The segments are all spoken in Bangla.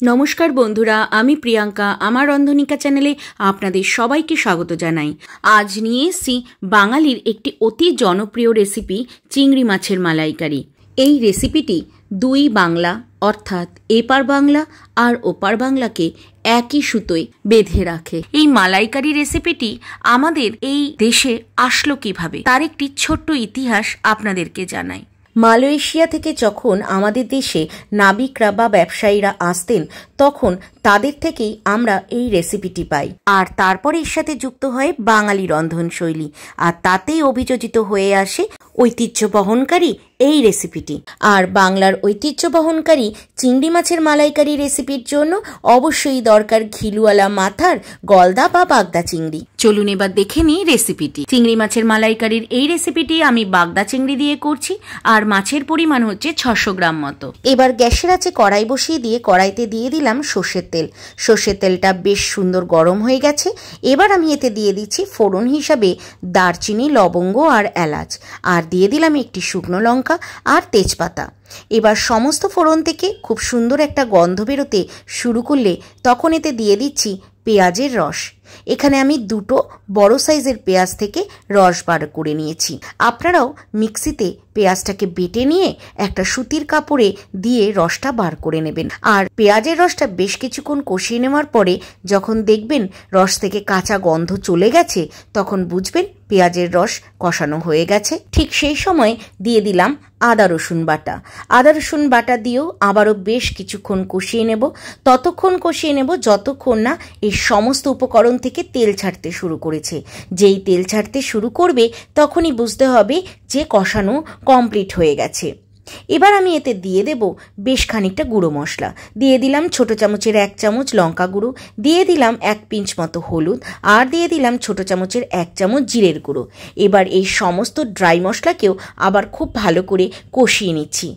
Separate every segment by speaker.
Speaker 1: নমস্কার বন্ধুরা, আমি প্রিয়াঙ্কা। আমার রন্ধনিকা চ্যানেলে আপনাদের সবাইকে স্বাগত জানাই। আজ নিয়ে এসেছি বাঙালির একটি অতি জনপ্রিয় রেসিপি, চিংড়ি মাছের মালাইকারি। এই রেসিপিটি দুই বাংলা অর্থাৎ এপার বাংলা আর ওপার বাংলাকে একই সুতোয় বেঁধে রাখে। এই মালাইকারি রেসিপিটি আমাদের এই দেশে আসলো কিভাবে, তার একটি ছোট্ট ইতিহাস আপনাদেরকে জানাই। মালয়েশিয়া থেকে যখন আমাদের দেশে নাবিকরা বা ব্যবসায়ীরা আসতেন, তখন তাদের থেকেই আমরা এই রেসিপিটি পাই। আর তারপর এর সাথে যুক্ত হয় বাঙালি রন্ধনশৈলী, আর তাতেই অভিযোজিত হয়ে আসে ঐতিহ্য বহনকারী এই রেসিপিটি। আর বাংলার ঐতিহ্য বহনকারী চিংড়ি মাছের মালাইকারি রেসিপির জন্য অবশ্যই দরকার ঘিলুয়ালা মাথার গলদা বা বাগদা চিংড়ি। চলুন এবার দেখে নিই রেসিপিটি। চিংড়ি মাছের মালাইকারির এই রেসিপিটি আমি বাগদা চিংড়ি দিয়ে করছি, আর মাছের পরিমাণ হচ্ছে 600 গ্রাম মতো। এবার গ্যাসের আঁচে কড়াই বসিয়ে দিয়ে কড়াইতে দিয়ে দিলাম সর্ষের তেল। সর্ষের তেলটা বেশ সুন্দর গরম হয়ে গেছে। এবার আমি এতে দিয়ে দিচ্ছি ফোড়ন হিসাবে দারচিনি, লবঙ্গ আর এলাচ, আর দিয়ে দিলাম একটি শুকনো লঙ্কা আর তেজপাতা। এবার সমস্ত ফোড়ন থেকে খুব সুন্দর একটা গন্ধ বেরোতে শুরু করলে তখন এতে দিয়ে দিচ্ছি পেঁয়াজের রস। এখানে আমি দুটো বড় সাইজের পেঁয়াজ থেকে রস বার করে নিয়েছি। আপনারাও মিক্সিতে পেঁয়াজটাকে বেটে নিয়ে একটা সুতির কাপড়ে দিয়ে রসটা বার করে নেবেন। আর পেঁয়াজের রসটা বেশ কিছুক্ষণ কষিয়ে নেওয়ার পরে যখন দেখবেন রস থেকে কাঁচা গন্ধ চলে গেছে, তখন বুঝবেন পেঁয়াজের রস কষানো হয়ে গেছে। ঠিক সেই সময় দিয়ে দিলাম আদা রসুন বাটা। আদা রসুন বাটা দিয়েও আবারও বেশ কিছুক্ষণ কষিয়ে নেব। ততক্ষণ কষিয়ে নেব যতক্ষণ না এই সমস্ত উপকরণ থেকে তেল ছাড়তে শুরু করেছে। যেই তেল ছাড়তে শুরু করবে তখনই বুঝতে হবে যে কষানো কমপ্লিট হয়ে গেছে। এবার আমি এতে দিয়ে দেব বেশ খানিকটা গুঁড়ো মশলা। দিয়ে দিলাম ছোট চামচের 1 চামচ লঙ্কা গুঁড়ো, দিয়ে দিলাম 1 পিঞ্চ মতো হলুদ, আর দিয়ে দিলাম ছোট চামচের 1 চামচ জিরের গুঁড়ো। এবার এই সমস্ত ড্রাই মশলাকেও আবার খুব ভালো করে কষিয়ে নিচ্ছি।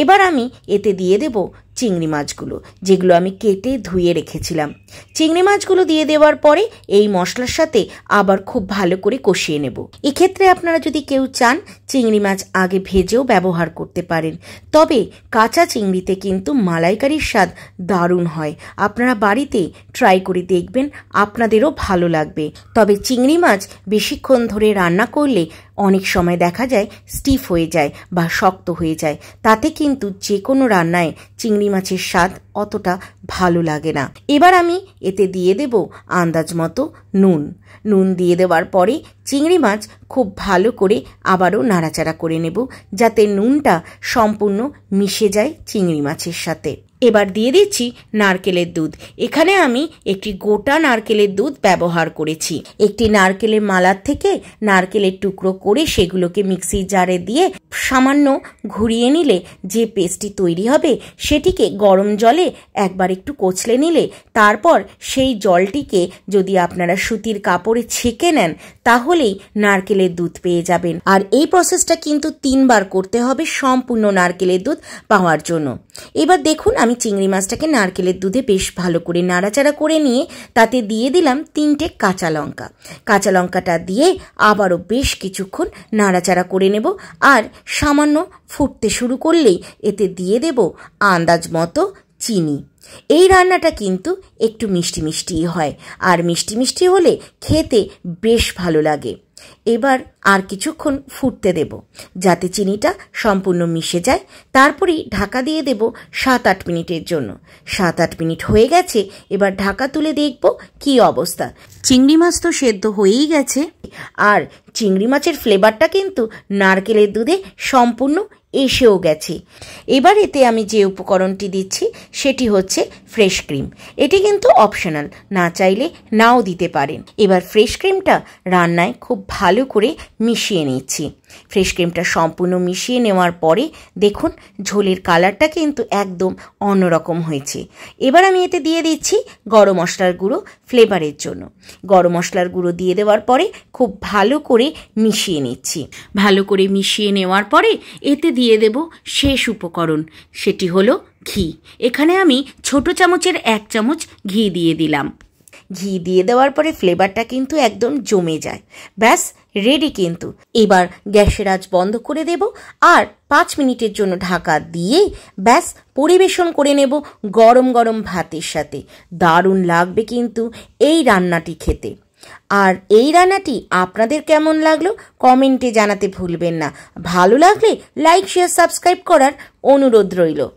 Speaker 1: এবার আমি এতে দিয়ে দেব চিংড়ি মাছগুলো, যেগুলো আমি কেটে ধুয়ে রেখেছিলাম। চিংড়ি মাছগুলো দিয়ে দেওয়ার পরে এই মশলার সাথে আবার খুব ভালো করে কষিয়ে নেব। এক্ষেত্রে আপনারা যদি কেউ চান চিংড়ি মাছ আগে ভেজেও ব্যবহার করতে পারেন, তবে কাঁচা চিংড়িতে কিন্তু মালাইকারির স্বাদ দারুণ হয়। আপনারা বাড়িতে ট্রাই করে দেখবেন, আপনাদেরও ভালো লাগবে। তবে চিংড়ি মাছ বেশিক্ষণ ধরে রান্না করলে অনেক সময় দেখা যায় স্টিফ হয়ে যায় বা শক্ত হয়ে যায়, তাতে কিন্তু যে কোনো রান্নায় চিংড়ি মাছের স্বাদ অতটা ভালো লাগে না। এবার আমি এতে দিয়ে দেব আন্দাজ মতো নুন। নুন দিয়ে দেওয়ার পরে চিংড়ি মাছ খুব ভালো করে আবারও নাড়াচাড়া করে নেব, যাতে নুনটা সম্পূর্ণ মিশে যায় চিংড়ি মাছের সাথে। এবার দিয়ে দিচ্ছি নারকেলের দুধ। এখানে আমি একটি গোটা নারকেলের দুধ ব্যবহার করেছি। একটি নারকেলের মালার থেকে নারকেলের টুকরো করে সেগুলোকে মিক্সির জারে দিয়ে সামান্য ঘুরিয়ে নিলে যে পেস্টটি তৈরি হবে, সেটিকে গরম জলে একবার একটু কচলে নিলে তারপর সেই জলটিকে যদি আপনারা সুতির কাপড়ে ছেঁকে নেন, তাহলেই নারকেলের দুধ পেয়ে যাবেন। আর এই প্রসেসটা কিন্তু 3 বার করতে হবে সম্পূর্ণ নারকেলের দুধ পাওয়ার জন্য। এবার দেখুন আমি চিংড়ি মাছটাকে নারকেলের দুধে বেশ ভালো করে নাড়াচাড়া করে নিয়ে তাতে দিয়ে দিলাম 3টে কাঁচা লঙ্কা। কাঁচা লঙ্কাটা দিয়ে আবারও বেশ কিছুক্ষণ নাড়াচাড়া করে নেব। আর সামান্য ফুটতে শুরু করলেই এতে দিয়ে দেব আন্দাজ মতো চিনি। এই রান্নাটা কিন্তু একটু মিষ্টি মিষ্টি হয়, আর মিষ্টি মিষ্টি হলে খেতে বেশ ভালো লাগে। এবার আর কিছুক্ষণ ফুটতে দেব যাতে চিনিটা সম্পূর্ণ মিশে যায়। তারপরেই ঢাকা দিয়ে দেব 7-8 মিনিটের জন্য। 7-8 মিনিট হয়ে গেছে। এবার ঢাকা তুলে দেখব কি অবস্থা। চিংড়ি মাছ তো সেদ্ধ হয়েই গেছে, আর চিংড়ি মাছের ফ্লেভারটা কিন্তু নারকেলের দুধে সম্পূর্ণ এসেও গেছে। এবার এতে আমি যে উপকরণটি দিচ্ছি সেটি হচ্ছে ফ্রেশ ক্রিম। এটি কিন্তু অপশনাল, না চাইলে নাও দিতে পারেন। এবার ফ্রেশ ক্রিমটা রান্নায় খুব ভালো করে মিশিয়ে নিচ্ছি। ফ্রেশ ক্রিমটা সম্পূর্ণ মিশিয়ে নেওয়ার পরে দেখুন ঝোলের কালারটা কিন্তু একদম অন্যরকম হয়েছে। এবার আমি এতে দিয়ে দিচ্ছি গরম মশলার গুঁড়ো ফ্লেভারের জন্য। গরম মশলার গুঁড়ো দিয়ে দেওয়ার পরে খুব ভালো করে মিশিয়ে নিচ্ছি। ভালো করে মিশিয়ে নেওয়ার পরে এতে দিয়ে দেব শেষ উপকরণ, সেটি হলো ঘি। এখানে আমি ছোট চামচের 1 চামচ ঘি দিয়ে দিলাম। ঘি দিয়ে দেওয়ার পরে ফ্লেভারটা কিন্তু একদম জমে যায়। ব্যাস রেডি কিন্তু। এবার গ্যাসের আঁচ বন্ধ করে দেব আর 5 মিনিটের জন্য ঢাকা দিয়ে ব্যাস পরিবেশন করে নেব গরম গরম ভাতের সাথে। দারুণ লাগবে কিন্তু এই রান্নাটি খেতে। আর এই রান্নাটি আপনাদের কেমন লাগলো কমেন্টে জানাতে ভুলবেন না। ভালো লাগলে লাইক শেয়ার সাবস্ক্রাইব করার অনুরোধ রইল।